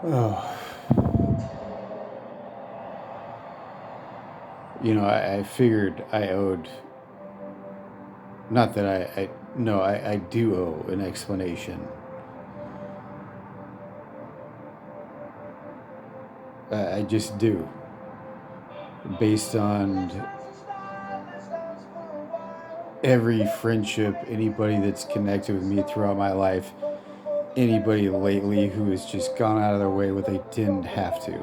Oh, I figured I owed, not that no, I do owe an explanation. I just do. Based on every friendship, anybody that's connected with me throughout my life, anybody lately who has just gone out of their way where they didn't have to.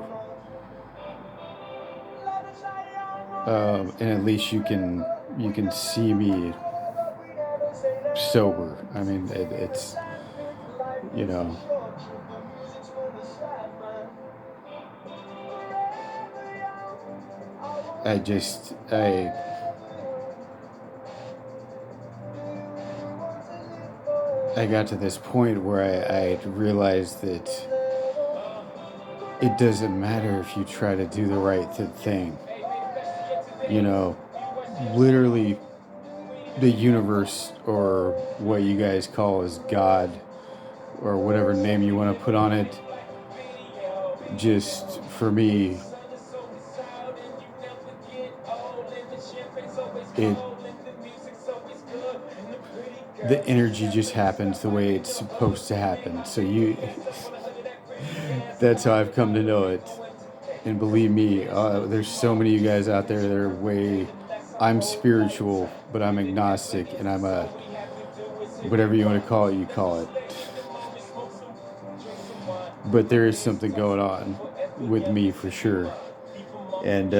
And at least you can see me sober. I mean, it's you know, I just I got to this point where I realized that it doesn't matter if you try to do the right thing. Literally, the universe, or what you guys call as God, or whatever name you want to put on it, just for me, it the energy just happens the way it's supposed to happen. So that's how I've come to know it. And believe me, there's so many of you guys out there that are I'm spiritual, but I'm agnostic, and I'm a, whatever you want to call it, you call it. But there is something going on with me for sure. And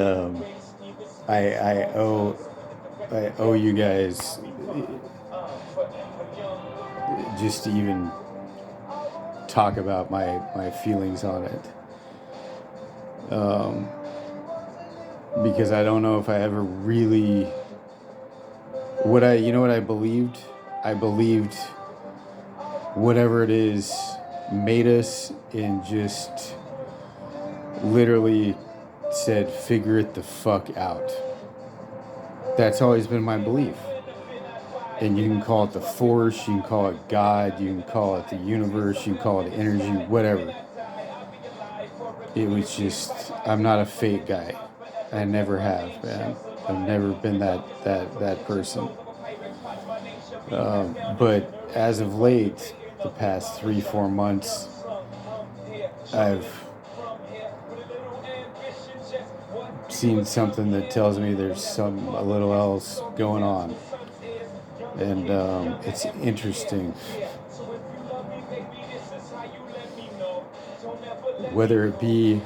I, I owe I owe you guys just to even talk about my feelings on it. Because I don't know if I ever really, what I believed? I believed whatever it is made us, and just literally said, figure it the fuck out. That's always been my belief. And you can call it the force, you can call it God, you can call it the universe, you can call it energy, whatever. It was just, I'm not a fate guy. I never have, man. I've never been that person. But as of late, the past 3-4 months, I've seen something that tells me there's a little else going on. And it's interesting. Whether it be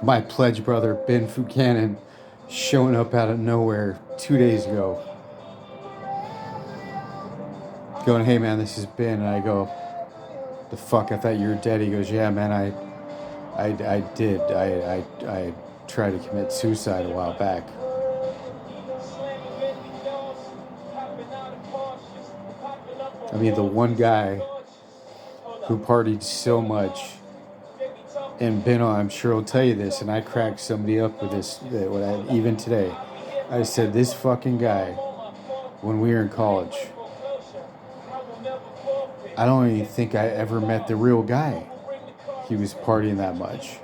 my pledge brother Ben Buchanan showing up out of nowhere 2 days ago, going, "Hey man, this is Ben." And I go, "The fuck? I thought you were dead." He goes, "Yeah man, I did. I tried to commit suicide a while back." I mean, the one guy who partied so much, and Ben, I'm sure will tell you this, and I cracked somebody up with this, even today. I said, this fucking guy, when we were in college, I don't even think I ever met the real guy. He was partying that much.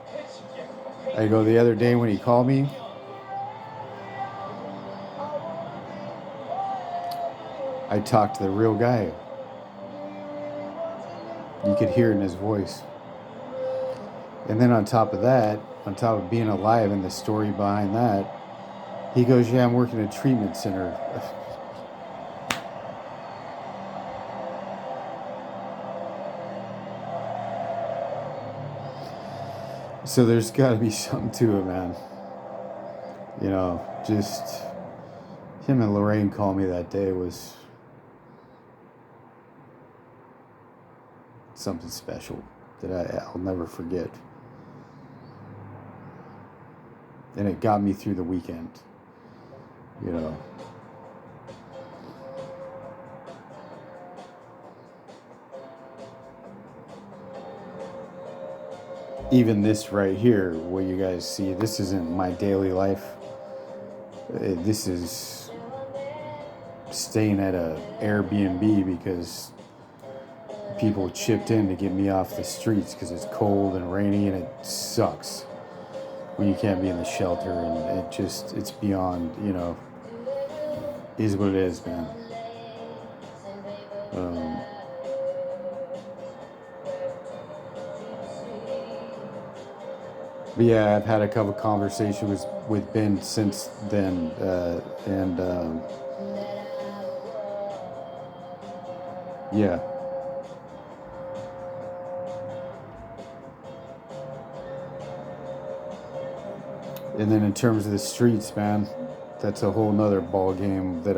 I go, the other day when he called me, I talked to the real guy. You could hear it in his voice. And then on top of that, on top of being alive and the story behind that, he goes, "Yeah, I'm working at a treatment center." So there's got to be something to it, man. Just him and Lorraine called me that day was something special that I'll never forget. And it got me through the weekend. Even this right here, what you guys see, this isn't my daily life. This is staying at a Airbnb because people chipped in to get me off the streets because it's cold and rainy and it sucks when you can't be in the shelter, and it's beyond, is what it is, man. But yeah, I've had a couple conversations with Ben since then, and yeah. And then in terms of the streets, man, that's a whole nother ball game that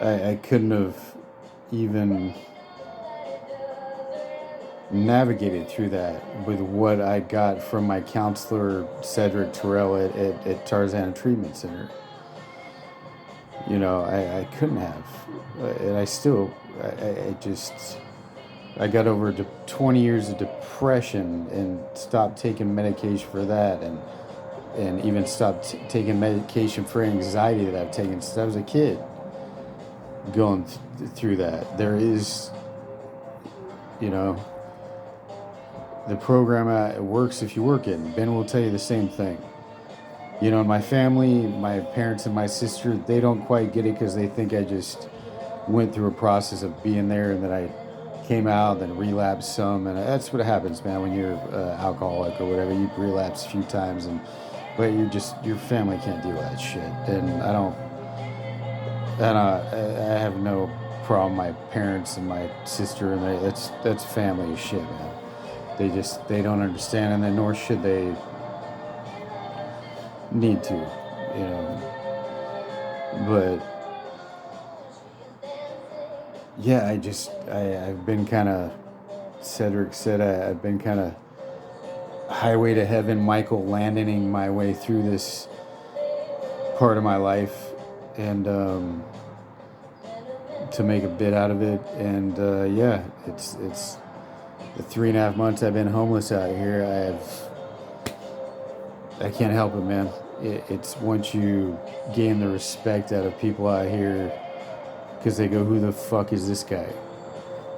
I couldn't have even navigated through that with what I got from my counselor Cedric Terrell at Tarzana Treatment Center. I couldn't have, and I still, I got over 20 years of depression and stopped taking medication for that, and even stopped taking medication for anxiety that I've taken since I was a kid. Going through that, there is, the program works if you work it. And Ben will tell you the same thing. In my family, my parents and my sister, they don't quite get it because they think I just went through a process of being there and then I came out, then relapsed some, and that's what happens, man. When you're alcoholic or whatever, you relapse a few times, but your family can't deal with that shit. And I have no problem. My parents and my sister, and that's family shit, man. They don't understand, and then nor should they need to, But yeah, I've been kind of, Cedric said, I've been kind of highway to heaven, Michael Landoning my way through this part of my life, and to make a bit out of it. And yeah, it's the 3.5 months I've been homeless out here. I can't help it, man. It's once you gain the respect out of people out here, because they go, who the fuck is this guy?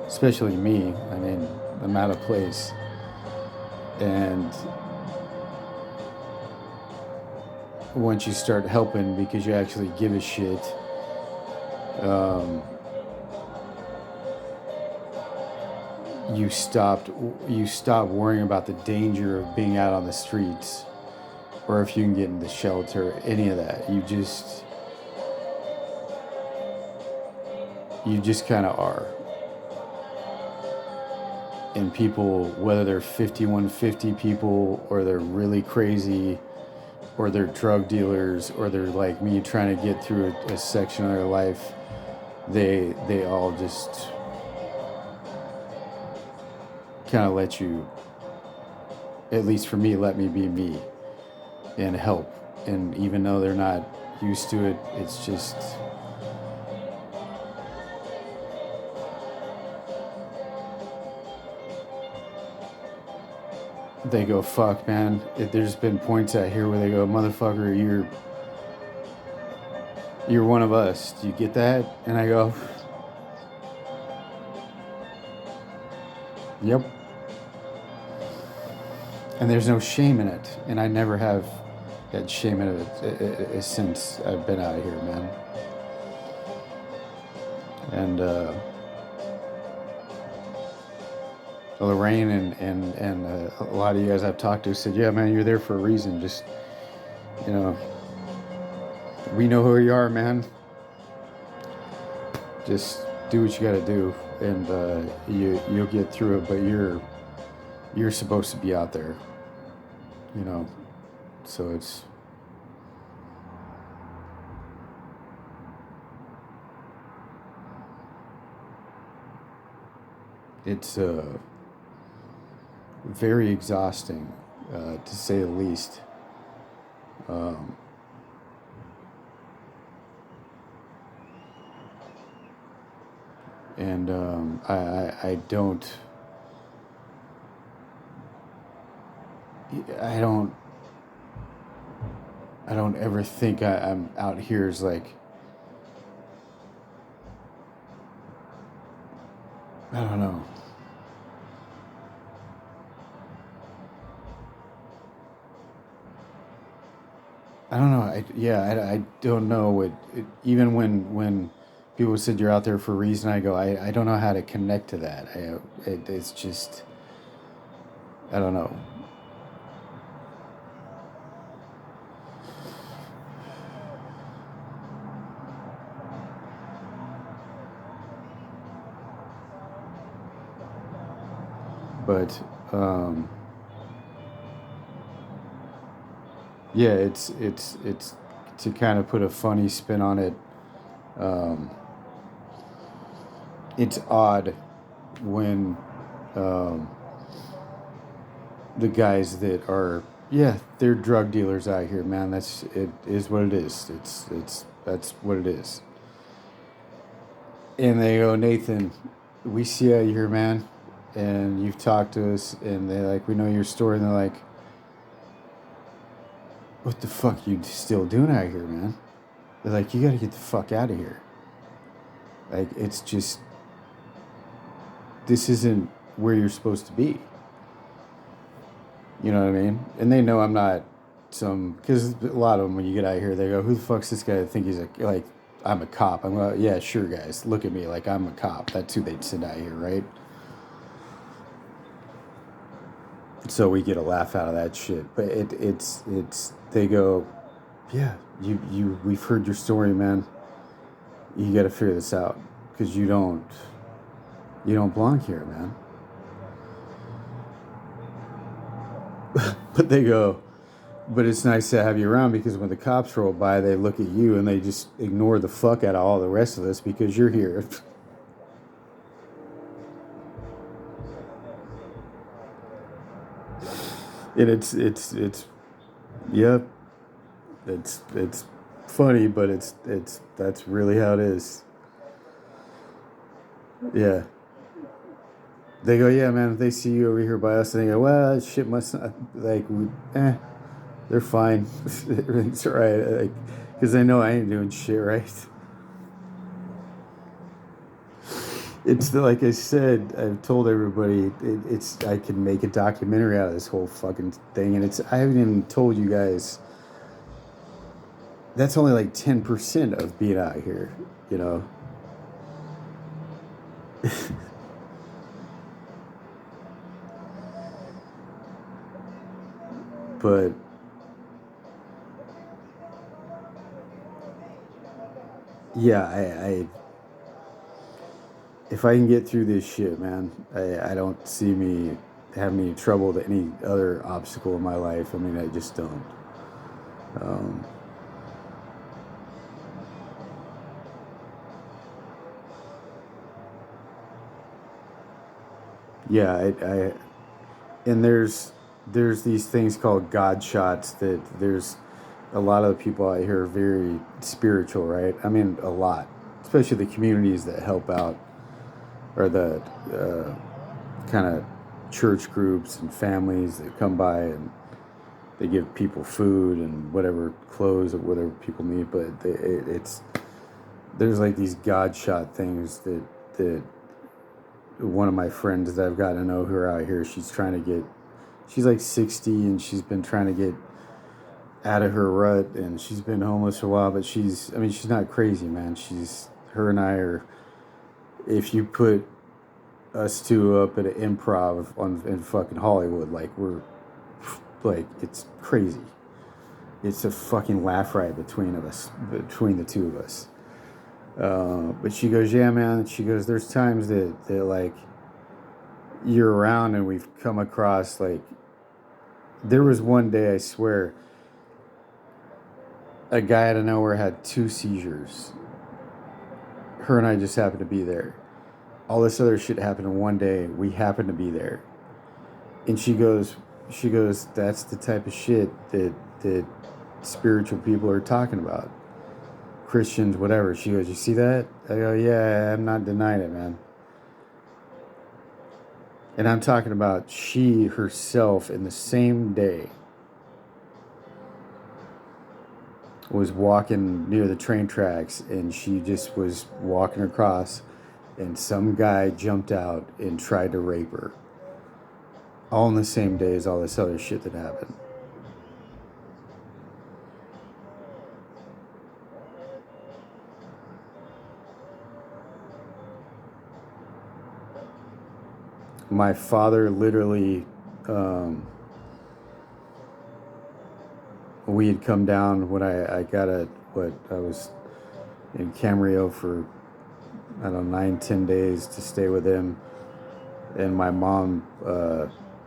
Especially me. I mean, I'm out of place. And once you start helping because you actually give a shit, you stop worrying about the danger of being out on the streets, or if you can get into shelter, any of that. You just kind of are. And people, whether they're 5150 people, or they're really crazy, or they're drug dealers, or they're like me trying to get through a section of their life, they all just kind of let you, at least for me, let me be me and help. And even though they're not used to it, it's just, they go, fuck, man. There's been points out here where they go, motherfucker, you're one of us. Do you get that? And I go, yep. And there's no shame in it. And I never have had shame in it since I've been out here, man. And Lorraine and a lot of you guys I've talked to said, yeah, man, you're there for a reason. Just, we know who you are, man. Just do what you got to do, and you'll get through it. But you're supposed to be out there, So it's very exhausting, to say the least. And I don't I don't ever think I'm out here as like, I don't know. I don't know. I don't know. Even when people said you're out there for a reason, I go, I don't know how to connect to that. It's just, I don't know. But yeah, it's to kind of put a funny spin on it. Um, it's odd when um, the guys that are, yeah, they're drug dealers out here, man. It is what it is. That's what it is. And they go, Nathan, we see you here, man, and you've talked to us, and they like, we know your story, and they're like, what the fuck you still doing out here, man? They're like, you got to get the fuck out of here. Like, it's just, this isn't where you're supposed to be. You know what I mean? And they know I'm not because a lot of them, when you get out here, they go, who the fuck's this guy? I think he's like, I'm a cop. I'm like, yeah, sure, guys. Look at me like I'm a cop. That's who they'd send out here, right? So we get a laugh out of that shit. But they go, yeah, we've heard your story, man. You got to figure this out because you don't belong here, man. But they go, but it's nice to have you around because when the cops roll by, they look at you and they just ignore the fuck out of all the rest of us because you're here. And yep, it's funny, but that's really how it is. Yeah. They go, yeah, man. If they see you over here by us, and they go, well, that shit must not like, they're fine. Everything's all right. Like, because they know I ain't doing shit, right? Like I said, I've told everybody it's I can make a documentary out of this whole fucking thing, and I haven't even told you guys that's only like 10% of being out here, you know. But yeah, I if I can get through this shit, man, I don't see me having any trouble with any other obstacle in my life. I mean, I just don't. Um, yeah, and there's these things called God shots that there's a lot of the people out here are very spiritual, right? I mean, a lot, especially the communities that help out or the kind of church groups and families that come by and they give people food and whatever clothes or whatever people need. But there's like these God shot things that one of my friends that I've gotten to know who are out here, she's like 60 and she's been trying to get out of her rut and she's been homeless for a while, but she's not crazy, man. Her and I are, if you put us two up at an improv in fucking Hollywood, like we're, like, it's crazy. It's a fucking laugh riot between the two of us. But she goes, yeah, man. She goes, there's times that like you're around and we've come across like there was one day I swear a guy out of nowhere had 2 seizures. Her and I just happened to be there. All this other shit happened in one day. We happened to be there. And she goes, that's the type of shit that spiritual people are talking about. Christians, whatever. She goes, you see that? I go, yeah, I'm not denying it, man. And I'm talking about she herself in the same day was walking near the train tracks, and she just was walking across, and some guy jumped out and tried to rape her. All in the same day as all this other shit that happened. My father literally, we had come down when I got I was in Camarillo for, I don't know, 9-10 days to stay with him. And my mom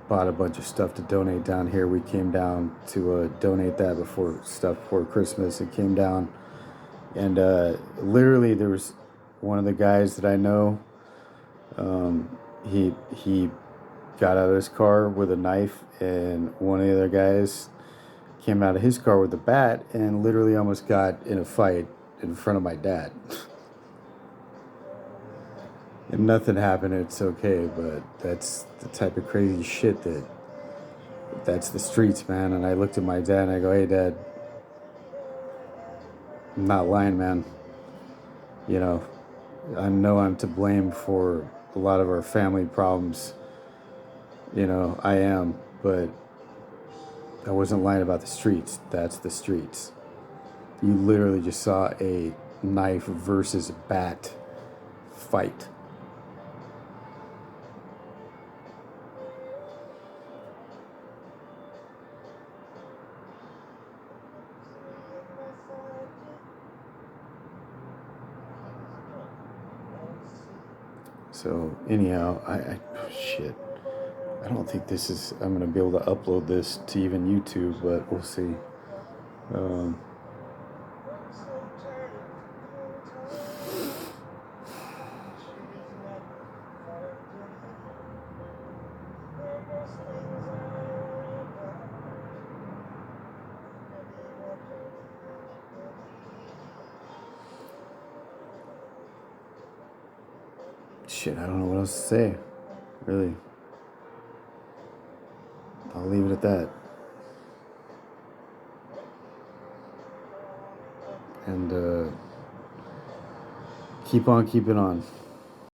bought a bunch of stuff to donate down here. We came down to donate that before Christmas. It came down, and literally there was one of the guys that I know. He got out of his car with a knife, and one of the other guys came out of his car with a bat and literally almost got in a fight in front of my dad. And nothing happened, it's okay, but that's the type of crazy shit that's the streets, man. And I looked at my dad and I go, hey, Dad, I'm not lying, man. You know, I know I'm to blame for a lot of our family problems. You know, I am, but I wasn't lying about the streets. That's the streets. You literally just saw a knife versus bat fight. So anyhow, shit. I don't think I'm gonna be able to upload this to even YouTube, but we'll see. Shit, I don't know what else to say, really. I'll leave it at that. And keep on keeping on.